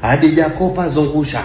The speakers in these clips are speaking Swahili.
Hadija Kopa zungusha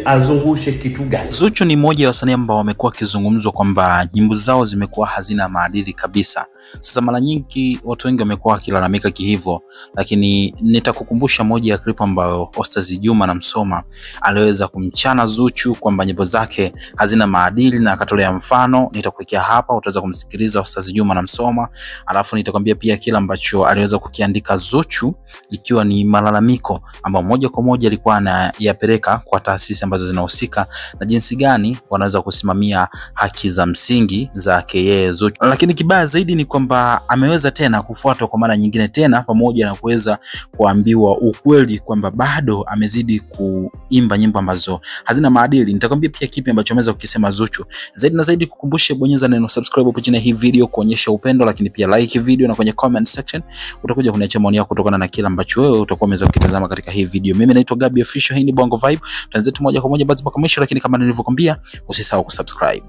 azungushe kitu gani? Zuchu ni mmoja wa wasanii ambao wamekuwa kizungumzwa kwamba nyimbo zao zimekuwa hazina maadili kabisa. Sasa mara nyingi watu wengi wamekuwa wakilalamika kihivyo, lakini nitakukumbusha moja ya clip ambayo Ostaz Juma na Msoma aliweza kumchana Zuchu kwamba nyimbo zake hazina maadili na akatolea mfano. Nitakuwekea hapa, utaweza kumsikiliza Ostaz Juma na Msoma, alafu nitakwambia pia kila ambacho aliweza kukiandika Zuchu ikiwa ni malalamiko ambayo moja kwa moja alikuwa anayapeleka kwa taasisi ambazo zinahusika na jinsi gani wanaweza kusimamia haki za msingi za yeye Zuchu. Lakini kibaya zaidi ni kwamba ameweza tena kufuatwa kwa mara nyingine tena, pamoja na kuweza kuambiwa ukweli kwamba bado amezidi kuimba nyimbo ambazo hazina maadili. Nitakwambia pia kipi ambacho ameweza kukisema Zuchu. Zaidi na zaidi kukumbushe, bonyeza neno subscribe hapo chini ya hii video kuonyesha upendo, lakini pia like video, na kwenye comment section utakuja kuniacha maoni yako kutokana na kila ambacho wewe utakuwa umeweza kukitazama katika hii video. Mimi naitwa Gabby Official, hii ni Bongo Vibe. Tuanze moja kwa moja basi mpaka mwisho, lakini kama nilivyokuambia usisahau kusubscribe.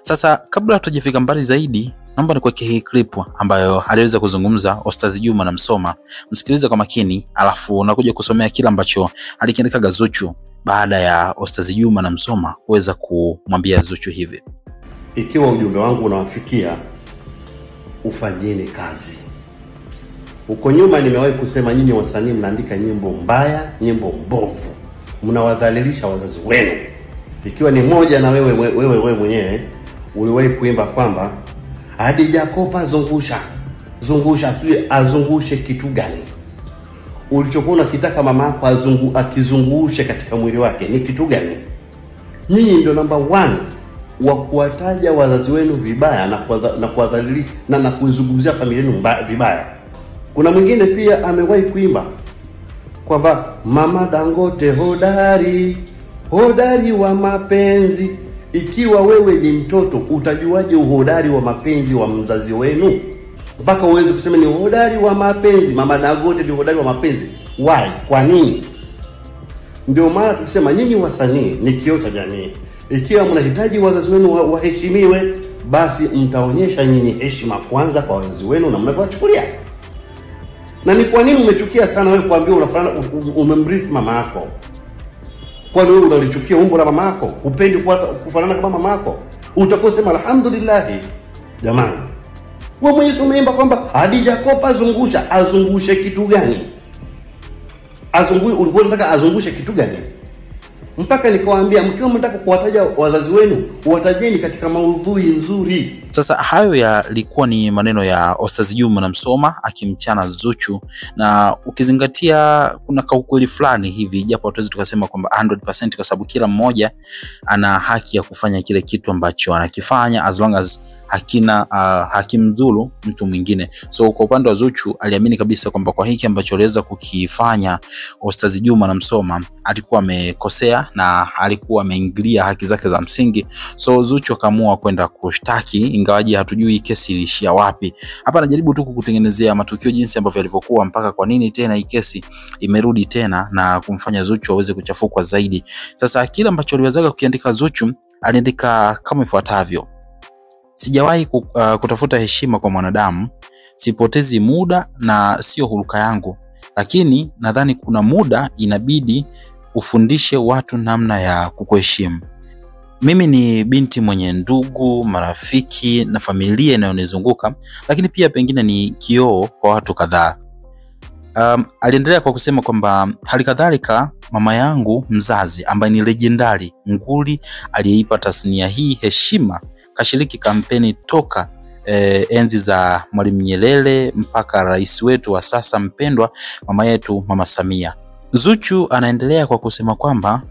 Sasa kabla tujafika mbali zaidi, naomba nikuwekee hii clip ambayo aliweza kuzungumza Ostaz Juma na Msoma. Msikilize kwa makini, alafu nakuja kusomea kila ambacho alikiandika Zuchu baada ya Ostaz Juma na Msoma kuweza kumwambia Zuchu hivi: ikiwa ujumbe wangu unawafikia, ufanyeni kazi. Huko nyuma nimewahi kusema nyinyi wasanii mnaandika nyimbo mbaya, nyimbo mbovu, mnawadhalilisha wazazi wenu. Ikiwa ni moja na wewe mwenyewe uliwahi kuimba kwamba Hadija Kopa zungusha azungushe kitu gani? Ulichokuwa unakitaka mama yako akizungushe katika mwili wake ni kitu gani? Nyinyi ndio number 1 wa kuwataja wazazi wenu vibaya na kuwadhalilisha na kuzungumzia familia yenu vibaya. Kuna mwingine pia amewahi kuimba kwamba Mama Dangote hodari wa mapenzi. Ikiwa wewe ni mtoto, utajuaje uhodari wa mapenzi wa mzazi wenu mpaka uweze kusema ni hodari wa mapenzi? Mama Dangote ni hodari wa mapenzi. Why? Kwa nini? Ndio maana tukisema nyinyi wasanii ni kioo cha jamii. Ikiwa mnahitaji wazazi wenu waheshimiwe, basi mtaonyesha nyinyi heshima kwanza kwa wazazi wenu na mnavyochukulia. Na ni kwa nini umechukia sana wewe kuambiwa unafanana umemrithi mama yako? Kwa nini wewe unalichukia umbo la mama yako? Upendi kufanana kama mama yako? Utakuwa sema alhamdulillah. Jamani, wewe mwenyewe umeimba kwamba Hadija Kopa azungushe kitu gani? Ulikuwa unataka azungushe kitu gani? Mpaka nikawaambia mkiwa mnataka kuwataja wazazi wenu, watajeni katika maudhui nzuri. Sasa hayo yalikuwa ni maneno ya Ostaz Juma na Msoma akimchana Zuchu, na ukizingatia kuna kaukweli fulani hivi, japo hatuwezi tukasema kwamba 100% kwa sababu kila mmoja ana haki ya kufanya kile kitu ambacho anakifanya as long as hakimdhuru mtu mwingine. So kwa upande wa Zuchu aliamini kabisa kwamba kwa hiki ambacho aliweza kukifanya Ostaz Juma na Msoma alikuwa amekosea na alikuwa ameingilia haki zake za msingi. So Zuchu akaamua kwenda kushtaki, ingawaje hatujui kesi ilishia wapi. Hapa anajaribu tu kukutengenezea matukio jinsi ambavyo yalivyokuwa mpaka kwa nini tena hii kesi imerudi tena na kumfanya Zuchu aweze kuchafukwa zaidi. Sasa kile ambacho aliweza kukiandika Zuchu, aliandika kama ifuatavyo: sijawahi kutafuta heshima kwa mwanadamu, sipotezi muda na sio huruka yangu, lakini nadhani kuna muda inabidi ufundishe watu namna ya kukuheshimu. Mimi ni binti mwenye ndugu, marafiki na familia inayonizunguka, lakini pia pengine ni kioo kwa watu kadhaa. Aliendelea kwa kusema kwamba halikadhalika mama yangu mzazi ambaye ni legendary nguli aliyeipa tasnia hii heshima, kashiriki kampeni toka enzi za Mwalimu Nyerere mpaka rais wetu wa sasa mpendwa mama yetu Mama Samia. Zuchu anaendelea kwa kusema kwamba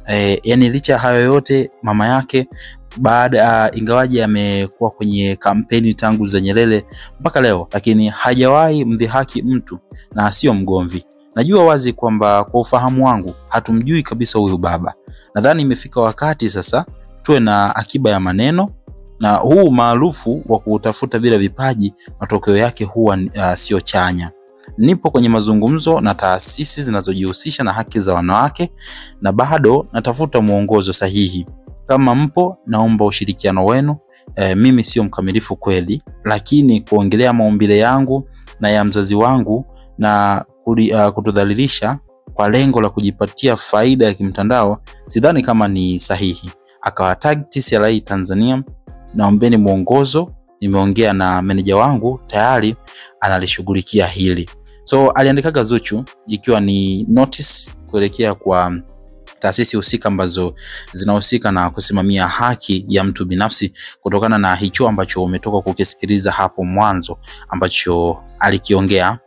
yani licha hayo yote mama yake baada ingawaje amekuwa kwenye kampeni tangu za Nyerere mpaka leo, lakini hajawahi mdhihaki mtu na sio mgomvi. Najua wazi kwamba kwa ufahamu wangu hatumjui kabisa huyu baba. Nadhani imefika wakati sasa tuwe na akiba ya maneno, na huu maarufu wa kutafuta bila vipaji matokeo yake huwa sio chanya. Nipo kwenye mazungumzo na taasisi zinazojihusisha na haki za wanawake na bado natafuta muongozo sahihi. Kama mpo, naomba ushirikiano wenu. Mimi sio mkamilifu kweli, lakini kuongelea maumbile yangu na ya mzazi wangu na kutudhalilisha kwa lengo la kujipatia faida ya kimtandao, sidhani kama ni sahihi. Akawatag TCRA Tanzania, naombeni mwongozo, nimeongea na meneja wangu tayari analishughulikia hili. So aliandikaga Zuchu ikiwa ni notice kuelekea kwa taasisi husika ambazo zinahusika na kusimamia haki ya mtu binafsi, kutokana na hicho ambacho umetoka kukisikiliza hapo mwanzo ambacho alikiongea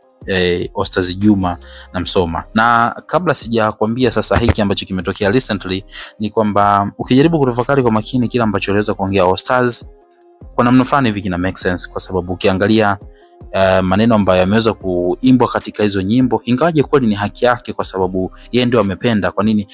Ostaz Juma na Msoma. Na kabla sijakwambia sasa hiki ambacho kimetokea recently, ni kwamba ukijaribu kutafakari kwa makini kila ambacho aliweza kuongea Ostaz, kwa namna fulani hivi kina make sense, kwa sababu ukiangalia maneno ambayo yameweza kuimbwa katika hizo nyimbo, ingawaje kweli ni haki yake kwa sababu yeye ndio amependa, kwa nini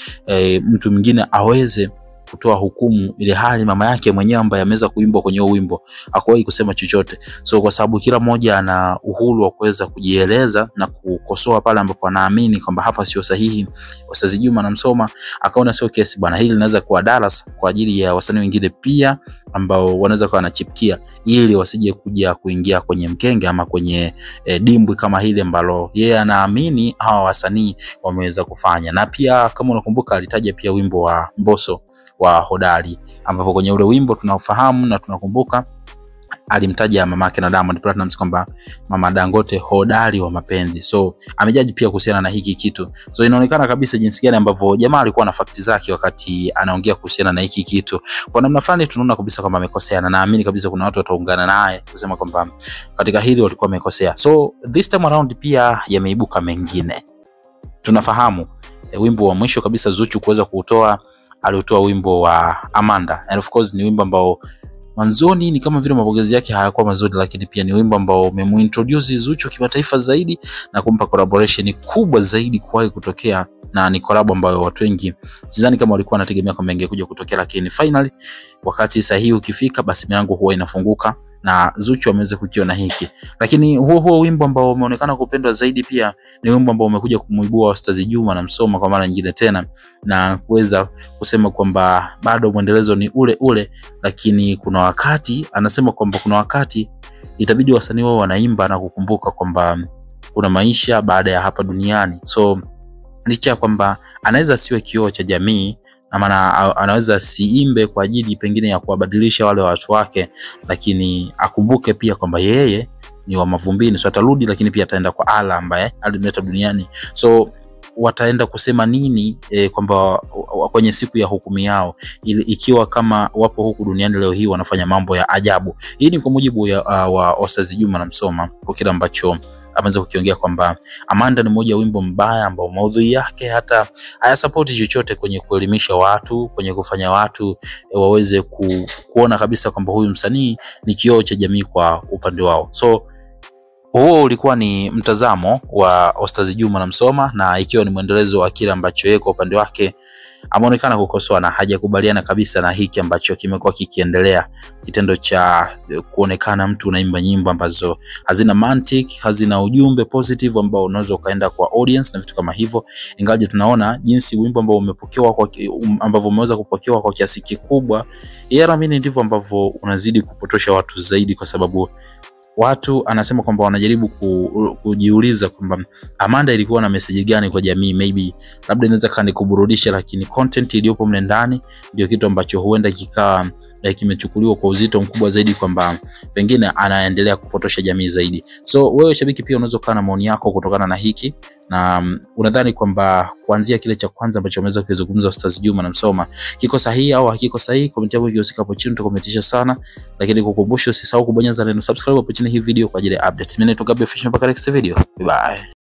mtu mwingine aweze kutoa hukumu ile hali mama yake mwenyewe ambaye ameweza kuimbwa kwenye wimbo hakuwahi kusema chochote. So kwa sababu kila mmoja ana uhuru wa kuweza kujieleza na kukosoa pale ambapo anaamini kwamba hapa sio sahihi, Ostaz Juma na Msoma akaona sio kesi bwana, hili linaweza kuwa darasa kwa ajili ya wasanii wengine pia ambao wanaweza kuwa wanachipkia, ili wasije kuja kuingia kwenye mkenge ama kwenye dimbwi kama hili ambalo yeye anaamini hawa wasanii wameweza kufanya. Na pia kama unakumbuka alitaja pia wimbo wa Mbosso wa Hodari, ambapo kwenye ule wimbo tunaofahamu na tunakumbuka alimtaja mamake na Diamond Platnumz kwamba Mama Dangote hodari wa mapenzi. So amejaji pia kuhusiana na hiki kitu. So inaonekana kabisa jinsi gani ambavyo jamaa alikuwa na fakti zake wakati anaongea kuhusiana na hiki kitu. Kwa namna fulani tunaona kabisa kwamba amekosea, na naamini kabisa kuna watu wataungana naye kusema kwamba katika hili walikuwa wamekosea. So this time around pia yameibuka mengine. Tunafahamu wimbo wa mwisho kabisa Zuchu kuweza kuutoa, alitoa wimbo wa Amanda, and of course ni wimbo ambao mwanzoni ni kama vile mapokezi yake hayakuwa mazuri, lakini pia ni wimbo ambao umemuintroduce Zuchu kimataifa zaidi na kumpa collaboration kubwa zaidi kuwahi kutokea, na ni collab ambayo watu wengi sidhani kama walikuwa wanategemea kwamba ingekuja kutokea, lakini finally wakati sahihi ukifika basi milango huwa inafunguka na Zuchu ameweza kukiona hiki. Lakini huo wimbo ambao umeonekana kupendwa zaidi pia ni wimbo ambao umekuja kumuibua Ostaz Juma na Msoma kwa mara nyingine tena, na kuweza kusema kwamba bado muendelezo ni ule ule, lakini kuna wakati anasema kwamba kuna wakati itabidi wasanii wao wanaimba na kukumbuka kwamba kuna maisha baada ya hapa duniani. So licha ya kwamba anaweza siwe kioo cha jamii, na maana anaweza siimbe kwa ajili pengine ya kuwabadilisha wale watu wake, lakini akumbuke pia kwamba yeye ni wa mavumbini. So atarudi, lakini pia ataenda kwa Allah ambaye alimleta duniani. So wataenda kusema nini kwamba kwenye siku ya hukumu yao, ikiwa kama wapo huku duniani leo hii wanafanya mambo ya ajabu. Hii ni kwa mujibu wa Ostaz Juma na Msoma kwa kile ambacho ameanza kukiongea kwamba Amanda ni moja wimbo mbaya ambao maudhui yake hata hayasupport chochote kwenye kuelimisha watu, kwenye kufanya watu waweze kuona kabisa kwamba huyu msanii ni kioo cha jamii kwa upande wao. So huo ulikuwa ni mtazamo wa Ostaz Juma na Msoma, na ikiwa ni muendelezo wa kile ambacho yeye kwa upande wake ameonekana kukosoa na hajakubaliana kabisa na hiki ambacho kimekuwa kikiendelea, kitendo cha kuonekana mtu unaimba nyimbo ambazo hazina mantiki, hazina ujumbe positive ambao unaweza kaenda kwa audience na vitu kama hivyo. Ingawaje tunaona jinsi wimbo ambao umepokewa kwa ambavyo umeweza kupokewa kwa kiasi kikubwa, naamini ndivyo ambavyo unazidi kupotosha watu zaidi, kwa sababu watu anasema kwamba wanajaribu kujiuliza kwamba Amanda ilikuwa na message gani kwa jamii. Maybe labda inaweza kani kuburudisha, lakini content iliyopo mle ndani ndio kitu ambacho huenda kikawa kimechukuliwa kwa uzito mkubwa zaidi, kwamba pengine anaendelea kupotosha jamii zaidi. So wewe shabiki pia unaweza kuwa na maoni yako kutokana na hiki, na unadhani kwamba kuanzia kile cha kwanza ambacho ameweza kuzungumza Ostaz Juma na Msoma kiko sahihi au hakiko sahihi? Comment yako ikihusika hapo chini, tutakometisha sana. Lakini kukumbusha usisahau kubonyeza neno subscribe hapo chini hii video kwa ajili ya updates. Mimi naitwa Gabby Official, mpaka next video. Bye bye.